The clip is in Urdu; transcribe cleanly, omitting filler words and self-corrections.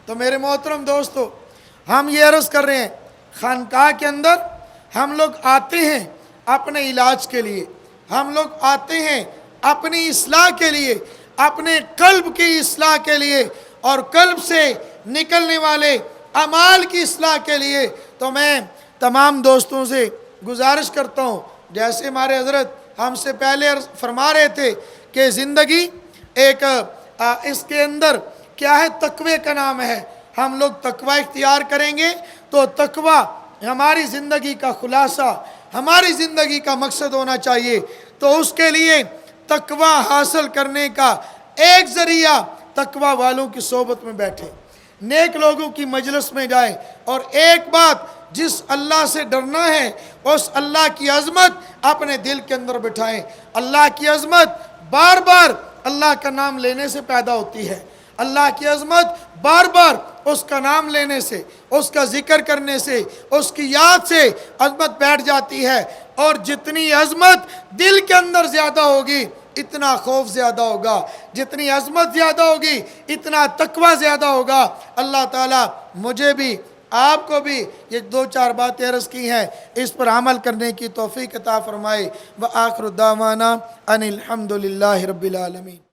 تو میرے محترم دوستو، ہم یہ عرض کر رہے ہیں، خانقاہ کے اندر ہم لوگ آتے ہیں اپنے علاج کے لیے، ہم لوگ آتے ہیں اپنی اصلاح کے لیے، اپنے قلب کی اصلاح کے لیے اور قلب سے نکلنے والے اعمال کی اصلاح کے لیے۔ تو میں تمام دوستوں سے گزارش کرتا ہوں، جیسے ہمارے حضرت ہم سے پہلے فرما رہے تھے کہ زندگی ایک اس کے اندر کیا ہے، تقوی کا نام ہے۔ ہم لوگ تقوی اختیار کریں گے تو تقوی ہماری زندگی کا خلاصہ، ہماری زندگی کا مقصد ہونا چاہیے۔ تو اس کے لیے تقوی حاصل کرنے کا ایک ذریعہ تقوی والوں کی صحبت میں بیٹھے، نیک لوگوں کی مجلس میں جائیں، اور ایک بات، جس اللہ سے ڈرنا ہے اس اللہ کی عظمت اپنے دل کے اندر بٹھائیں۔ اللہ کی عظمت بار بار اللہ کا نام لینے سے پیدا ہوتی ہے، اللہ کی عظمت بار بار اس کا نام لینے سے، اس کا ذکر کرنے سے، اس کی یاد سے عظمت بیٹھ جاتی ہے۔ اور جتنی عظمت دل کے اندر زیادہ ہوگی اتنا خوف زیادہ ہوگا، جتنی عظمت زیادہ ہوگی اتنا تقوی زیادہ ہوگا۔ اللہ تعالیٰ مجھے بھی آپ کو بھی یہ 2-4 باتیں عرض کی ہیں، اس پر عمل کرنے کی توفیق عطا فرمائے۔ وآخر دعوانا ان الحمد للہ رب العالمین۔